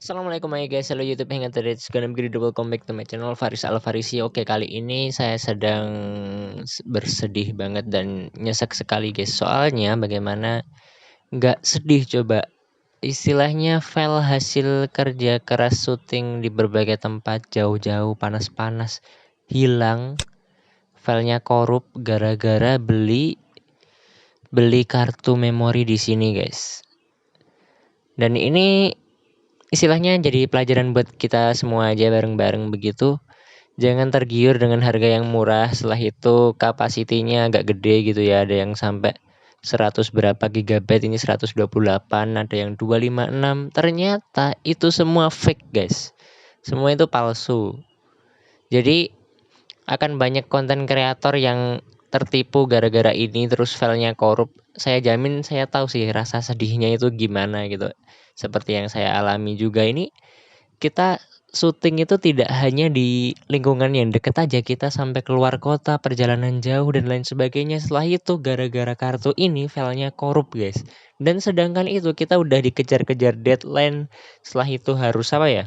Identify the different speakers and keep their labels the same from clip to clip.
Speaker 1: Assalamualaikum guys, hello YouTube Hangat today it's gonna be welcome back to my channel Faris Alfarisi. Oke, kali ini saya sedang bersedih banget dan nyesek sekali guys. Soalnya bagaimana nggak sedih coba. Istilahnya file hasil kerja keras syuting di berbagai tempat jauh-jauh panas-panas hilang. Filenya korup gara-gara beli kartu memori di sini guys. Dan ini istilahnya jadi pelajaran buat kita semua aja bareng-bareng begitu. Jangan tergiur dengan harga yang murah, setelah itu kapasitinya agak gede gitu ya. Ada yang sampai 100 berapa gigabyte, ini 128, ada yang 256. Ternyata itu semua fake guys. Semua itu palsu. Jadi akan banyak konten kreator yang tertipu gara-gara ini, terus filenya korup. Saya jamin saya tahu sih rasa sedihnya itu gimana gitu. Seperti yang saya alami juga ini, kita syuting itu tidak hanya di lingkungan yang deket aja, kita sampai keluar kota, perjalanan jauh dan lain sebagainya. Setelah itu gara-gara kartu ini filenya korup guys. Dan sedangkan itu kita udah dikejar-kejar deadline, setelah itu harus apa ya,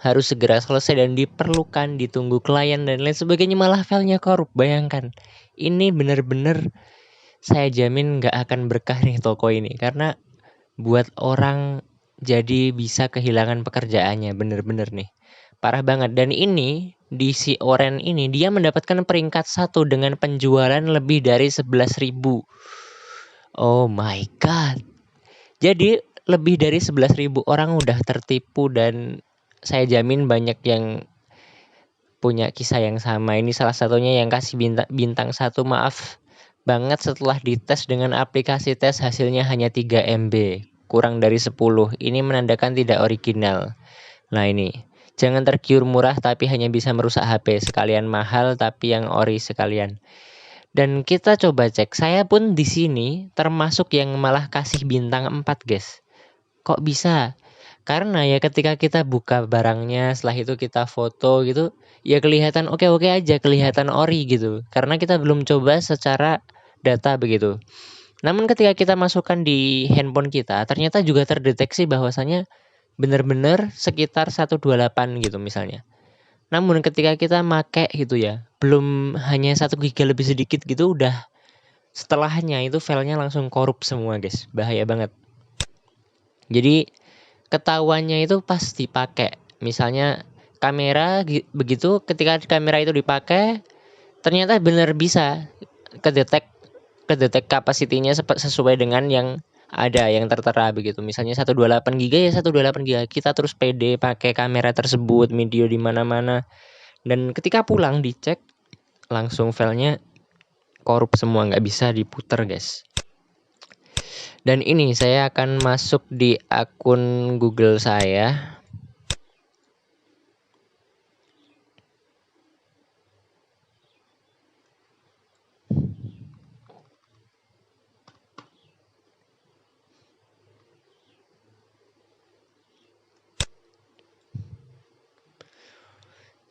Speaker 1: harus segera selesai dan diperlukan, ditunggu klien dan lain sebagainya, malah filenya korup. Bayangkan, ini bener-bener saya jamin gak akan berkah nih toko ini, karena buat orang jadi bisa kehilangan pekerjaannya. Bener-bener nih parah banget. Dan ini di si Oren ini dia mendapatkan peringkat 1 dengan penjualan lebih dari 11.000. Oh my god. Jadi lebih dari 11.000 orang udah tertipu, dan saya jamin banyak yang punya kisah yang sama. Ini salah satunya yang kasih bintang 1. Maaf banget, setelah dites dengan aplikasi tes hasilnya hanya 3 MB, kurang dari 10. Ini menandakan tidak original. Nah ini, jangan tergiur murah tapi hanya bisa merusak HP, sekalian mahal tapi yang ori sekalian. Dan kita coba cek, saya pun di sini termasuk yang malah kasih bintang 4 guys. Kok bisa? Karena ya ketika kita buka barangnya, setelah itu kita foto gitu, ya kelihatan oke-oke aja, kelihatan ori gitu. Karena kita belum coba secara data begitu. Namun ketika kita masukkan di handphone kita, ternyata juga terdeteksi bahwasanya benar-benar sekitar 128 gitu misalnya. Namun ketika kita make gitu ya, belum hanya 1 giga lebih sedikit gitu, udah setelahnya itu filenya langsung korup semua guys. Bahaya banget. Jadi ketahuannya itu pas dipakai. Misalnya kamera begitu, ketika kamera itu dipakai, ternyata benar bisa kedetek kapasitinya sesuai dengan yang ada, yang tertera begitu. Misalnya 128 GB ya 128 GB. Kita terus pede pakai kamera tersebut, video di mana-mana. Dan ketika pulang dicek, langsung filenya korup semua, nggak bisa diputer guys. Dan ini saya akan masuk di akun Google saya.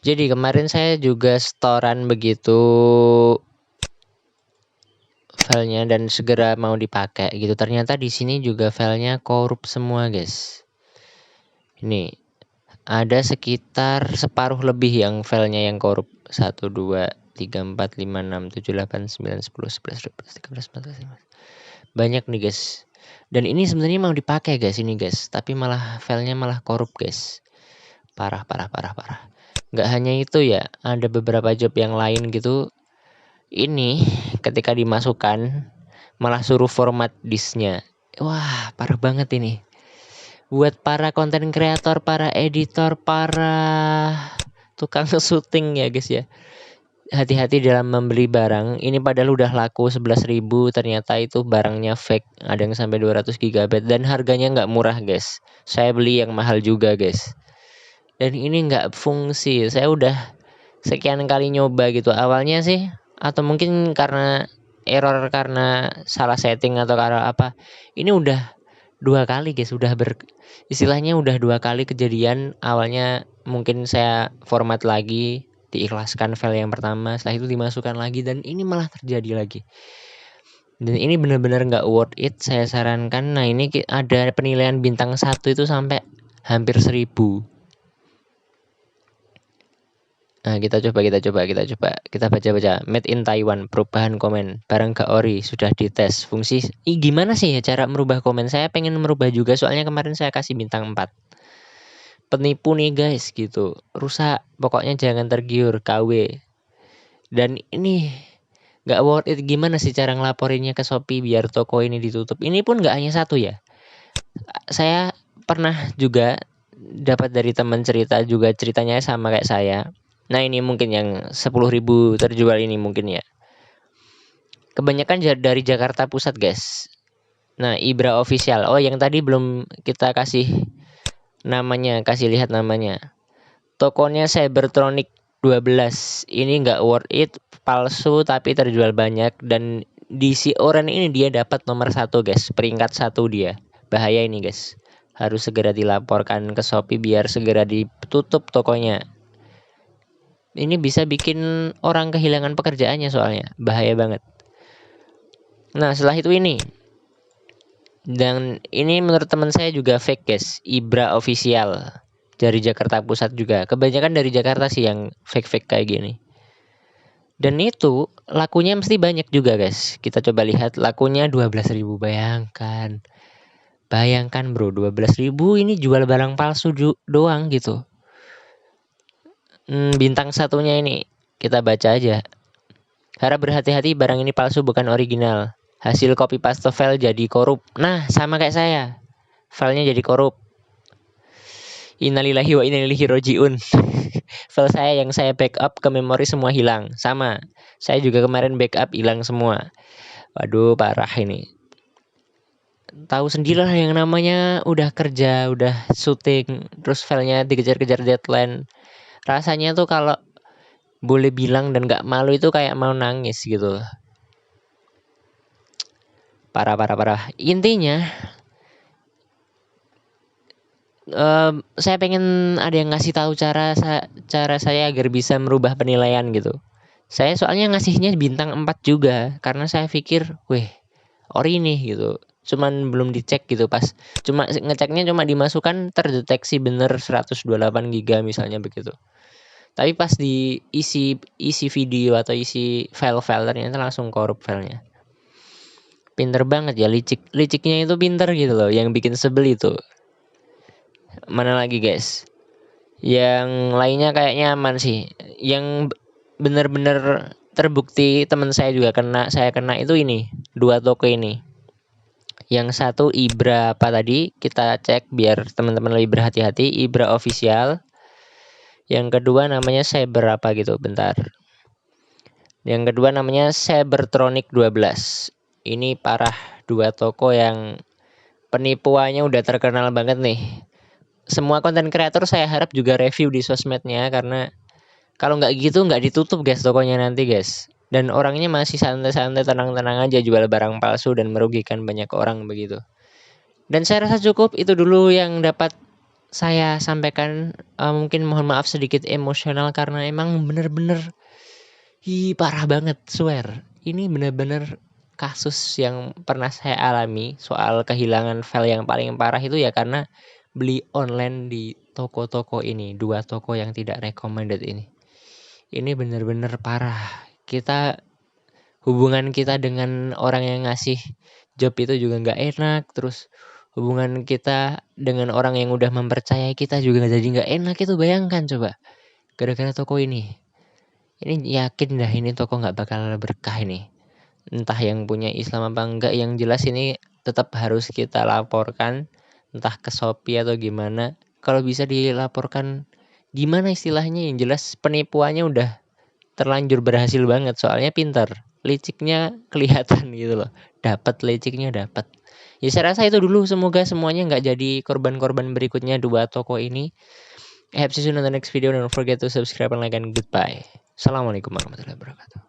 Speaker 1: Jadi kemarin saya juga setoran begitu filenya dan segera mau dipakai gitu. Ternyata di sini juga filenya korup semua guys. Ini ada sekitar separuh lebih yang filenya yang korup. 1, 2, 3, 4, 5, 6, 7, 8, 9, 10, 11, 12, 13, 14, 15. Banyak nih guys. Dan ini sebenarnya mau dipakai guys ini guys, tapi malah filenya malah korup guys. Parah. Nggak hanya itu ya, ada beberapa job yang lain gitu. Ini ketika dimasukkan malah suruh format disknya. Wah, parah banget ini. Buat para konten kreator, para editor, para tukang syuting ya guys ya, hati-hati dalam membeli barang. Ini padahal udah laku 11.000, ternyata itu barangnya fake. Ada yang sampai 200 GB dan harganya nggak murah guys. Saya beli yang mahal juga guys. Dan ini nggak fungsi. Saya udah sekian kali nyoba gitu. Awalnya sih, atau mungkin karena error, karena salah setting atau karena apa, ini udah 2 kali guys. Istilahnya udah 2 kali kejadian. Awalnya mungkin saya format lagi, diikhlaskan file yang pertama, setelah itu dimasukkan lagi, dan ini malah terjadi lagi. Dan ini benar-benar nggak worth it. Saya sarankan, nah ini ada penilaian bintang 1 itu sampai hampir 1000. Nah, kita coba. Kita baca. Made in Taiwan, perubahan komen. Barang gak ori, sudah dites. Fungsi, gimana sih ya cara merubah komen? Saya pengen merubah juga, soalnya kemarin saya kasih bintang 4. Penipu nih guys, gitu. Rusak, pokoknya jangan tergiur, KW. Dan ini gak worth it. Gimana sih cara ngelaporinnya ke Shopee biar toko ini ditutup? Ini pun gak hanya satu ya. Saya pernah juga dapat dari teman cerita juga, ceritanya sama kayak saya. Nah, ini mungkin yang 10.000 terjual ini mungkin ya. Kebanyakan dari Jakarta Pusat, guys. Nah, Ibra Official. Oh, yang tadi belum kita kasih namanya, kasih lihat namanya. Tokonya Cybertronic 12. Ini nggak worth it, palsu tapi terjual banyak. Dan di si Oren ini dia dapat nomor 1, guys. Peringkat 1 dia. Bahaya ini, guys. Harus segera dilaporkan ke Shopee biar segera ditutup tokonya. Ini bisa bikin orang kehilangan pekerjaannya soalnya. Bahaya banget. Nah, setelah itu ini. Dan ini menurut teman saya juga fake, guys. Ibra Official. Dari Jakarta Pusat juga. Kebanyakan dari Jakarta sih yang fake-fake kayak gini. Dan itu lakunya mesti banyak juga, guys. Kita coba lihat lakunya 12.000. Bayangkan bro, 12.000 ini jual barang palsu doang gitu. Bintang 1-nya ini kita baca aja. Harap berhati-hati, barang ini palsu bukan original. Hasil copy paste file jadi korup. Nah, sama kayak saya. Filenya jadi korup. Innalillahi wa inna ilaihi rajiun. File saya yang saya backup ke memori semua hilang. Sama. Saya juga kemarin backup hilang semua. Waduh, parah ini. Tahu sendirilah yang namanya udah kerja, udah syuting, terus filenya dikejar-kejar deadline. Rasanya tuh kalau boleh bilang dan gak malu itu kayak mau nangis gitu. Parah. Intinya saya pengen ada yang ngasih tahu cara saya agar bisa merubah penilaian gitu. Saya soalnya ngasihnya bintang 4 juga karena saya pikir, ori nih gitu. Cuman belum dicek gitu, pas cuma ngeceknya cuma dimasukkan terdeteksi bener 128 GB misalnya begitu. Tapi pas diisi video atau isi file ternyata langsung korup filenya. Pinter banget ya, liciknya itu pinter gitu loh. Yang bikin sebel itu. Mana lagi guys? Yang lainnya kayaknya aman sih. Yang bener-bener terbukti teman saya juga kena, saya kena itu ini. 2 toko ini. Yang satu Ibra apa tadi? Kita cek biar teman-teman lebih berhati-hati. Ibra Official. Yang kedua namanya Cyber apa gitu, bentar. Yang kedua namanya Cybertronic 12. Ini parah, 2 toko yang penipuannya udah terkenal banget nih. Semua konten kreator saya harap juga review di sosmednya, karena kalau nggak gitu nggak ditutup guys tokonya nanti guys. Dan orangnya masih santai-santai, tenang-tenang aja jual barang palsu dan merugikan banyak orang begitu. Dan saya rasa cukup itu dulu yang dapat saya sampaikan. Mungkin mohon maaf sedikit emosional karena emang bener-bener parah banget, swear. Ini bener-bener kasus yang pernah saya alami soal kehilangan file yang paling parah itu ya karena beli online di toko-toko ini, 2 toko yang tidak recommended ini. Ini bener-bener parah. Hubungan kita dengan orang yang ngasih job itu juga nggak enak. Terus hubungan kita dengan orang yang udah mempercayai kita juga jadi nggak enak. Itu bayangkan coba, gara-gara toko ini yakin dah ini toko nggak bakal berkah ini. Entah yang punya Islam apa enggak, yang jelas ini tetap harus kita laporkan, entah ke Shopee atau gimana. Kalau bisa dilaporkan, gimana istilahnya, yang jelas penipuannya udah terlanjur berhasil banget, soalnya pintar, liciknya kelihatan gitu loh. Dapat liciknya dapat. Ya saya rasa itu dulu, semoga semuanya nggak jadi korban-korban berikutnya 2 toko ini. I hope to see you in the next video. Don't forget to subscribe and like and goodbye. Assalamualaikum warahmatullahi wabarakatuh.